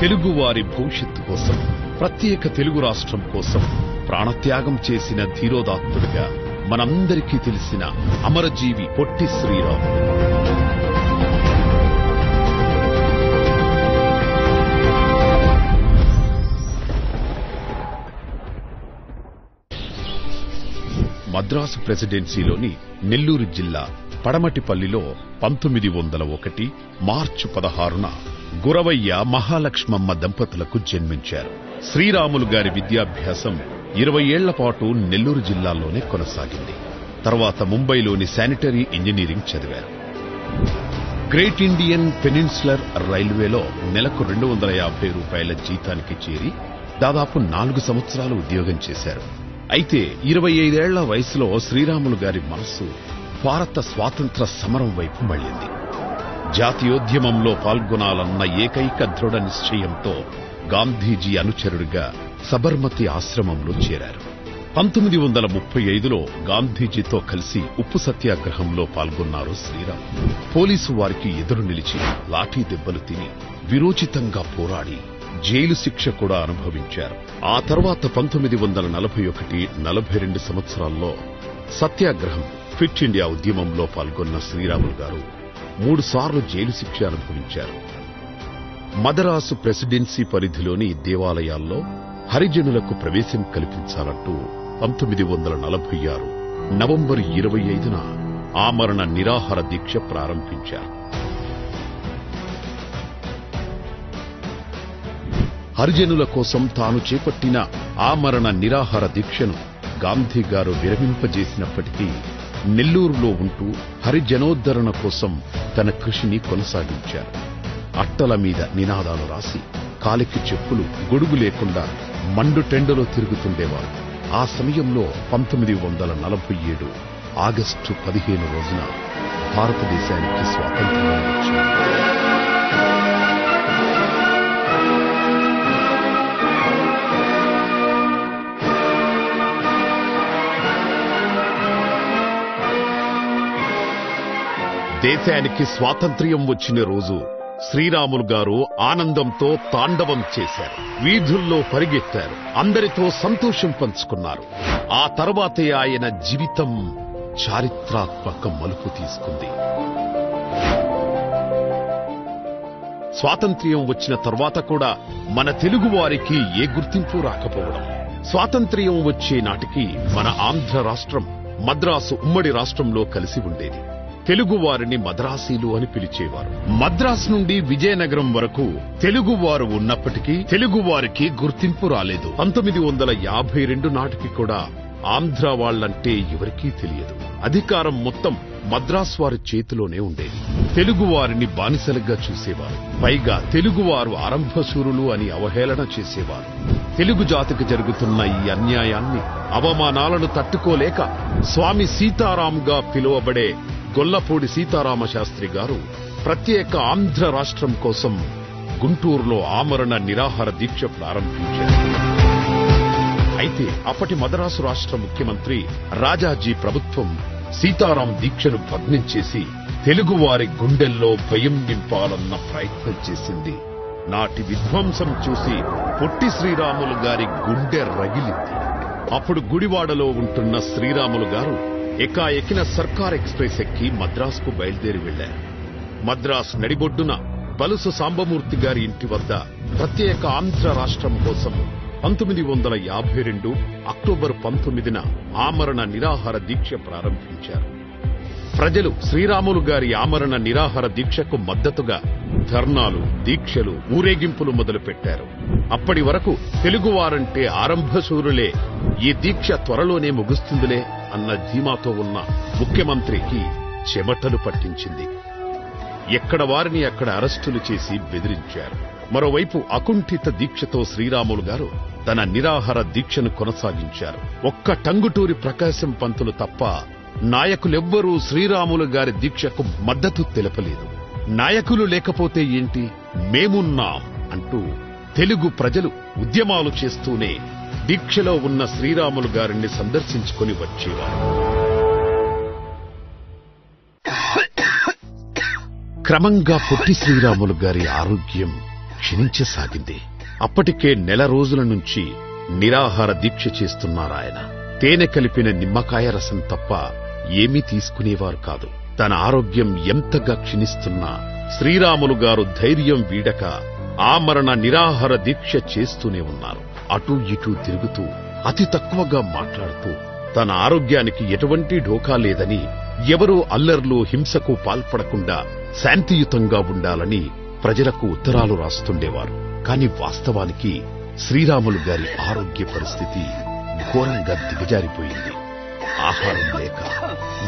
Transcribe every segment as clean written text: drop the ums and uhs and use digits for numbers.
తెలుగువారి భవిష్యత్తు కోసం, ప్రత్యేక తెలుగు రాష్ట్రం కోసం ప్రాణత్యాగం చేసిన ధీరోదాత్తుడిగా మనందరికీ తెలిసిన అమరజీవి పొట్టి శ్రీరాములు. మద్రాసు ప్రెసిడెన్సీలోని నెల్లూరు జిల్లా పడమటిపల్లిలో 1901 మార్చి 16న గురవయ్య మహాలక్ష్మమ్మ దంపతులకు జన్మించారు. శ్రీరాములు గారి విద్యాభ్యాసం 20 ఏళ్ల పాటు నెల్లూరు జిల్లాలోనే కొనసాగింది. తర్వాత ముంబైలోని శానిటరీ ఇంజనీరింగ్ చదివారు. గ్రేట్ ఇండియన్ పెనిన్సులర్ రైల్వేలో నెలకు 250 రూపాయల జీతానికి చేరి దాదాపు 4 సంవత్సరాలు ఉద్యోగం చేశారు. అయితే 25 ఏళ్ల వయసులో శ్రీరాములు గారి మనస్సు భారత స్వాతంత్ర సమరం వైపు మళ్లింది. జాతీయోద్యమంలో పాల్గొనాలన్న ఏకైక దృఢ నిశ్చయంతో గాంధీజీ అనుచరుడిగా సబర్మతి ఆశ్రమంలో చేరారు. 1935లో గాంధీజీతో కలిసి ఉప్పు సత్యాగ్రహంలో పాల్గొన్నారు శ్రీరాములు. పోలీసు వారికి ఎదురు నిలిచి లాఠీ దెబ్బలు తిని విరోచితంగా పోరాడి జైలు శిక్ష కూడా అనుభవించారు. ఆ తర్వాత 1941-42 సంవత్సరాల్లో సత్యాగ్రహం ఫిట్ ఇండియా ఉద్యమంలో పాల్గొన్న శ్రీరాములు గారు 3 సార్లు జైలు శిక్ష అనుభవించారు. మదరాసు ప్రెసిడెన్సీ పరిధిలోని దేవాలయాల్లో హరిజనులకు ప్రవేశం కల్పించాలంటూ 1946 నవంబర్ 25న ఆమరణ నిరాహార దీక్ష ప్రారంభించారు. హరిజనుల కోసం తాను చేపట్టిన ఆమరణ నిరాహార దీక్షను గాంధీ గారు విరమింపజేసినప్పటికీ నెల్లూరులో ఉంటూ హరిజనోద్ధరణ కోసం తన కృషిని కొనసాగించారు. అట్టల మీద నినాదాలు రాసి కాలికి చెప్పులు, గొడుగు లేకుండా మండుటెండలో తిరుగుతుండేవారు. ఆ సమయంలో 1947 ఆగస్టు 15 రోజున భారతదేశానికి స్వాతంత్ర్యం వచ్చింది. దేశానికి స్వాతంత్ర్యం వచ్చిన రోజు శ్రీరాములు గారు ఆనందంతో తాండవం చేశారు. వీధుల్లో పరిగెత్తారు. అందరితో సంతోషం పంచుకున్నారు. ఆ తర్వాతే ఆయన జీవితం చారిత్రాత్మక మలుపు తీసుకుంది. స్వాతంత్ర్యం వచ్చిన తర్వాత కూడా మన తెలుగు వారికి ఏ గుర్తింపు రాకపోవడం. స్వాతంత్ర్యం వచ్చే నాటికి మన ఆంధ్ర రాష్ట్రం మద్రాసు ఉమ్మడి రాష్ట్రంలో కలిసి ఉండేది. తెలుగు వారిని మద్రాసీలు అని పిలిచేవారు. మద్రాసు నుండి విజయనగరం వరకు తెలుగువారు ఉన్నప్పటికీ తెలుగు వారికి గుర్తింపు రాలేదు. 1952 నాటికి కూడా ఆంధ్ర వాళ్లంటే ఎవరికీ తెలియదు. అధికారం మొత్తం మద్రాసు వారి చేతిలోనే ఉండేది. తెలుగు వారిని బానిసలుగా చూసేవారు. పైగా తెలుగువారు ఆరంభశూరులు అని అవహేళన చేసేవారు. తెలుగు జాతికి జరుగుతున్న ఈ అన్యాయాన్ని, అవమానాలను తట్టుకోలేక స్వామి సీతారాంగా పిలువబడే గొల్లపూడి సీతారామ శాస్త్రి గారు ప్రత్యేక ఆంధ్ర రాష్ట్రం కోసం గుంటూరులో ఆమరణ నిరాహార దీక్ష ప్రారంభించారు. అయితే అప్పటి మద్రాసు రాష్ట్ర ముఖ్యమంత్రి రాజాజీ ప్రభుత్వం సీతారాం దీక్షను భగ్నం చేసి తెలుగువారి గుండెల్లో భయం నింపాలన్న ప్రయత్నం చేసింది. నాటి విధ్వంసం చూసి పొట్టి శ్రీరాములు గారి గుండె రగిలింది. అప్పుడు గుడివాడలో ఉంటున్న శ్రీరాములు గారు ఎక్కిన సర్కార్ ఎక్స్ప్రెస్ ఎక్కి మద్రాసుకు బయలుదేరి వెళ్లారు. మద్రాసు నడిబొడ్డున బలుసు సాంబమూర్తి గారి ఇంటి వద్ద ప్రత్యేక ఆంధ్ర రాష్ట్రం కోసం 1952 అక్టోబర్ 19న ఆమరణ నిరాహార దీక్ష ప్రారంభించారు. ప్రజలు శ్రీరాములు గారి ఆమరణ నిరాహార దీక్షకు మద్దతుగా ధర్నాలు, దీక్షలు, ఊరేగింపులు మొదలుపెట్టారు. అప్పటి వరకు తెలుగువారంటే ఆరంభశూరులే, ఈ దీక్ష త్వరలోనే ముగుస్తుందిలే అన్న ధీమాతో ఉన్న ముఖ్యమంత్రికి చెమటలు పట్టించింది. ఎక్కడ వారిని అక్కడ అరెస్టులు చేసి బెదిరించారు. మరోవైపు అకుంఠిత దీక్షతో శ్రీరాములు గారు తన నిరాహార దీక్షను కొనసాగించారు. ఒక్క టంగుటూరి ప్రకాశం పంతులు తప్ప నాయకులెవ్వరూ శ్రీరాములు గారి దీక్షకు మద్దతు తెలపలేదు. నాయకులు లేకపోతే ఏంటి, మేమున్నాం అంటూ తెలుగు ప్రజలు ఉద్యమాలు చేస్తూనే దీక్షలో ఉన్న శ్రీరాములు గారిని సందర్శించుకుని వచ్చేవారు. క్రమంగా పొట్టి శ్రీరాములు గారి ఆరోగ్యం క్షీణించసాగింది. అప్పటికే నెల రోజుల నుంచి నిరాహార దీక్ష చేస్తున్నారాయన. తేనె కలిపిన నిమ్మకాయ రసం తప్ప ఏమీ తీసుకునేవారు కాదు. తన ఆరోగ్యం ఎంతగా క్షీణిస్తున్నా శ్రీరాములు గారు ధైర్యం వీడక ఆమరణ నిరాహార దీక్ష చేస్తూనే ఉన్నారు. అటూ ఇటూ తిరుగుతూ అతి తక్కువగా మాట్లాడుతూ తన ఆరోగ్యానికి ఎటువంటి ఢోకా లేదని, ఎవరూ అల్లర్లు హింసకు పాల్పడకుండా శాంతియుతంగా ఉండాలని ప్రజలకు ఉత్తరాలు రాస్తుండేవారు. కాని వాస్తవానికి శ్రీరాములు గారి ఆరోగ్య పరిస్థితి ఘోరంగా దిగజారిపోయింది. ఆహారం లేక,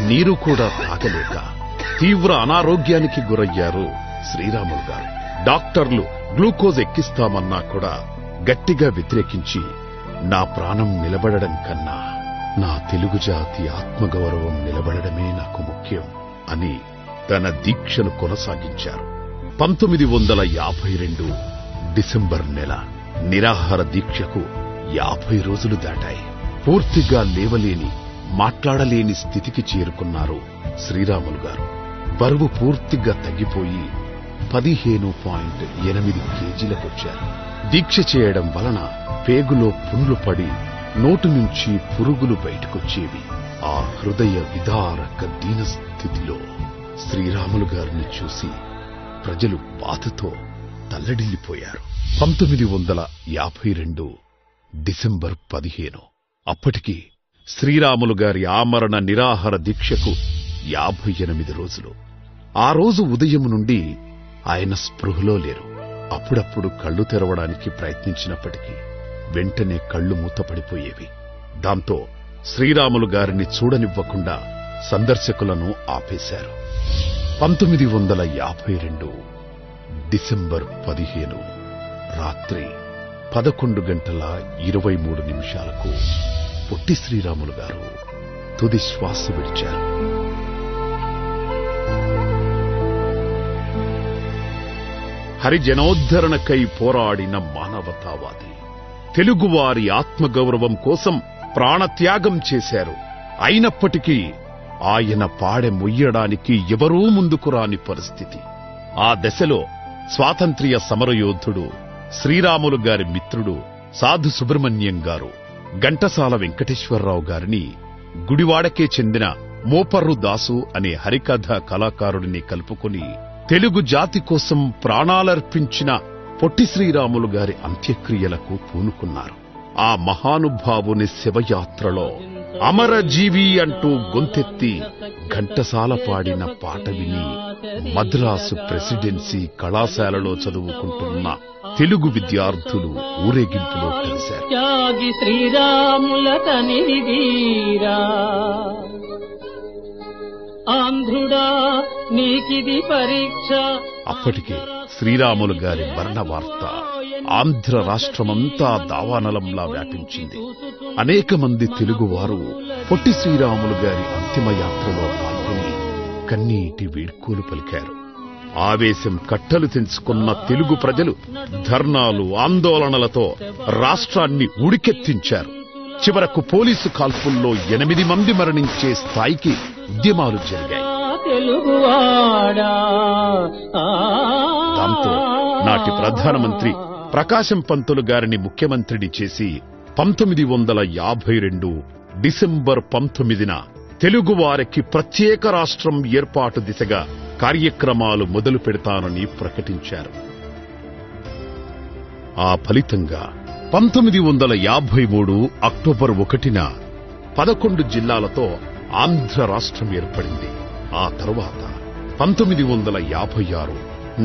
నీరు కూడా తాగలేక తీవ్ర అనారోగ్యానికి గురయ్యారు శ్రీరాములు గారు. డాక్టర్లు గ్లూకోజ్ ఎక్కిస్తామన్నా కూడా గట్టిగా వ్యతిరేకించి, నా ప్రాణం నిలబడడం కన్నా నా తెలుగు జాతి ఆత్మగౌరవం నిలబడడమే నాకు ముఖ్యం అని తన దీక్షను కొనసాగించారు. 1952 డిసెంబర్ నెల నిరాహార దీక్షకు 50 రోజులు దాటాయి. పూర్తిగా లేవలేని, మాట్లాడలేని స్థితికి చేరుకున్నారు శ్రీరాములు గారు. బరువు పూర్తిగా తగ్గిపోయి 15.8 కేజీలకొచ్చారు. దీక్ష చేయడం వలన పేగులో పుండ్లు పడి నోటి నుంచి పురుగులు బయటకొచ్చేవి. ఆ హృదయ విదారక దీనస్థితిలో శ్రీరాములు గారిని చూసి ప్రజలు బాధతో తల్లడిల్లిపోయారు. 1952 డిసెంబర్ 15 అప్పటికి శ్రీరాములు గారి ఆమరణ నిరాహార దీక్షకు 58 రోజులు. ఆ రోజు ఉదయం నుండి ఆయన స్పృహలో లేరు. అప్పుడప్పుడు కళ్ళు తెరవడానికి ప్రయత్నించినప్పటికీ వెంటనే కళ్ళు మూతపడిపోయేవి. దాంతో శ్రీరాములు గారిని చూడనివ్వకుండా సందర్శకులను ఆపేశారు. 1952 డిసెంబర్ 15 రాత్రి 11:23 పొట్టి శ్రీరాములు గారు తుది శ్వాస విడిచారు. హరిజనోద్ధరణకై పోరాడిన మానవతావాది, తెలుగువారి ఆత్మగౌరవం కోసం ప్రాణత్యాగం చేశారు. అయినప్పటికీ ఆయన పాడె మొయ్యడానికి ఎవరూ ముందుకు రాని పరిస్థితి. ఆ దశలో స్వాతంత్ర్య సమరయోధుడు, శ్రీరాములు గారి మిత్రుడు సాధు సుబ్రహ్మణ్యం గారు ఘంటసాల వెంకటేశ్వరరావు గారిని గుడివాడకే చెందిన మోపర్రు దాసు అనే హరికథ కళాకారుడిని కలుపుకుని తెలుగు జాతి కోసం ప్రాణాలర్పించిన పొట్టి శ్రీరాములు గారి అంత్యక్రియలకు పూనుకున్నారు. ఆ మహానుభావుని శివయాత్రలో అమరజీవి అంటూ గొంతెత్తి ఘంటసాల పాడిన పాట విని మద్రాసు ప్రెసిడెన్సీ కళాశాలలో చదువుకుంటున్న తెలుగు విద్యార్థులు ఊరేగింపులో కలిశారు. అప్పటికే శ్రీరాములు గారి మరణ వార్త ఆంధ్ర రాష్ట్రమంతా దావానలంలా వ్యాపించింది. అనేక మంది తెలుగువారు పొట్టి శ్రీరాములు గారి అంతిమయాత్రలో పాల్గొని కన్నీటి వీడ్కోలు పలికారు. ఆవేశం కట్టలు తెంచుకున్న తెలుగు ప్రజలు ధర్నాలు, ఆందోళనలతో రాష్ట్రాన్ని ఉడికెత్తించారు. చివరకు పోలీసు కాల్పుల్లో 8 మంది మరణించే స్థాయికి ఉద్యమాలు జరిగాయి. దాంతో నాటి ప్రధానమంత్రి ప్రకాశం పంతులు గారిని ముఖ్యమంత్రిని చేసి 1952 డిసెంబర్ 19న తెలుగువారికి ప్రత్యేక రాష్ట్రం ఏర్పాటు దిశగా కార్యక్రమాలు మొదలు పెడతానని ప్రకటించారు. ఆ ఫలితంగా 1953 అక్టోబర్ 1న 11 జిల్లాలతో ఆంధ్ర రాష్ట్రం ఏర్పడింది. ఆ తరువాత 1956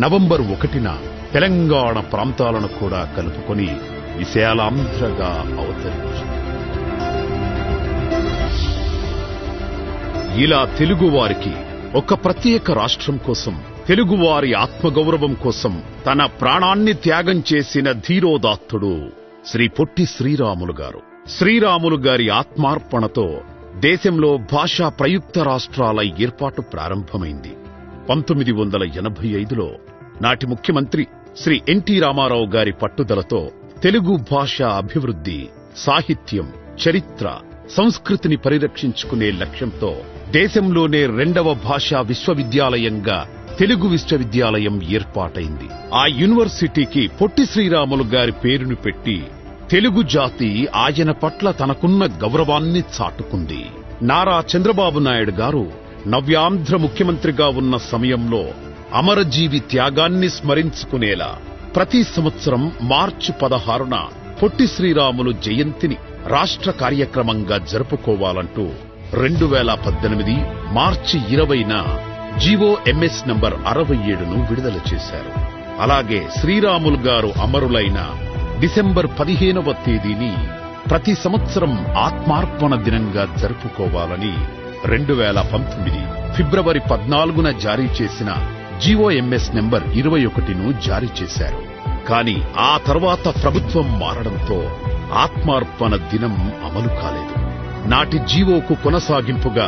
నవంబర్ 1న తెలంగాణ ప్రాంతాలను కూడా కలుపుకొని విశాలాంధ్రగా అవతరించింది. ఇలా తెలుగువారికి ఒక ప్రత్యేక రాష్ట్రం కోసం, తెలుగువారి ఆత్మగౌరవం కోసం తన ప్రాణాన్ని త్యాగం చేసిన ధీరోదాత్తుడు శ్రీ పొట్టి శ్రీరాములు గారు. శ్రీరాములు గారి ఆత్మార్పణతో దేశంలో భాషా ప్రయుక్త రాష్ట్రాల ఏర్పాటు ప్రారంభమైంది. 1985లో నాటి ముఖ్యమంత్రి శ్రీ ఎన్టీ రామారావు గారి పట్టుదలతో తెలుగు భాష అభివృద్ధి, సాహిత్యం, చరిత్ర, సంస్కృతిని పరిరక్షించుకునే లక్ష్యంతో దేశంలోనే 2వ భాషా విశ్వవిద్యాలయంగా తెలుగు విశ్వవిద్యాలయం ఏర్పాటైంది. ఆ యూనివర్సిటీకి పొట్టి శ్రీరాములు గారి పేరును పెట్టి తెలుగు జాతి ఆయన పట్ల తనకున్న గౌరవాన్ని చాటుకుంది. నారా చంద్రబాబు నాయుడు గారు నవ్యాంధ్ర ముఖ్యమంత్రిగా ఉన్న సమయంలో అమరజీవి త్యాగాన్ని స్మరించుకునేలా ప్రతి సంవత్సరం మార్చి 16న పొట్టి శ్రీరాములు జయంతిని రాష్ట్ర కార్యక్రమంగా జరుపుకోవాలంటూ 2018 మార్చి 20న GOMS నంబర్ 67ను విడుదల చేశారు. అలాగే శ్రీరాములు గారు అమరులైన డిసెంబర్ 15వ తేదీని ప్రతి సంవత్సరం ఆత్మార్పణ దినంగా జరుపుకోవాలని 2019 ఫిబ్రవరి 14న జారీ చేసిన GOMS నంబర్ 21ను జారీ చేశారు. కానీ ఆ తర్వాత ప్రభుత్వం మారడంతో ఆత్మార్పణ దినం అమలు కాలేదు. నాటి జీవోకు కొనసాగింపుగా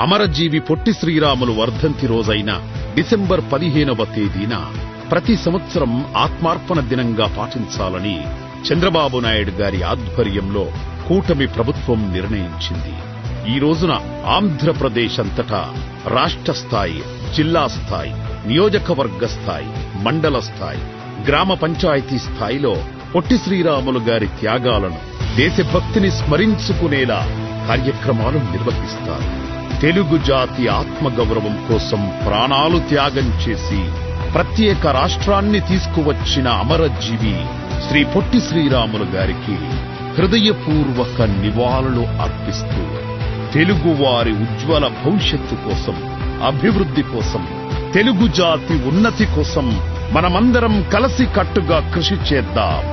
అమరజీవి పొట్టి శ్రీరాములు వర్ధంతి రోజైన డిసెంబర్ 15వ తేదీన ప్రతి సంవత్సరం ఆత్మార్పణ దినంగా పాటించాలని చంద్రబాబు నాయుడు గారి ఆధ్వర్యంలో కూటమి ప్రభుత్వం నిర్ణయించింది. ఈ రోజున ఆంధ్రప్రదేశ్ అంతటా రాష్ట్ర స్థాయి, జిల్లా స్థాయి, నియోజకవర్గ స్థాయి, మండల స్థాయి, గ్రామ పంచాయతీ స్థాయిలో పొట్టి శ్రీరాములు గారి త్యాగాలను, దేశభక్తిని స్మరించుకునేలా కార్యక్రమాలు నిర్వహిస్తారు. తెలుగు జాతి ఆత్మగౌరవం కోసం ప్రాణాలు త్యాగం చేసి ప్రత్యేక రాష్ట్రాన్ని తీసుకువచ్చిన అమరజీవి శ్రీ పొట్టి శ్రీరాములు గారికి హృదయపూర్వక నివాళులు అర్పిస్తూ తెలుగువారి ఉజ్వల భవిష్యత్తు కోసం, అభివృద్ధి కోసం, తెలుగు జాతి ఉన్నతి కోసం మనమందరం కలిసి కట్టుగా కృషి చేద్దాం.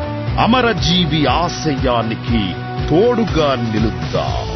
అమరజీవి ఆశయానికి తోడుగా నిలుద్దాం.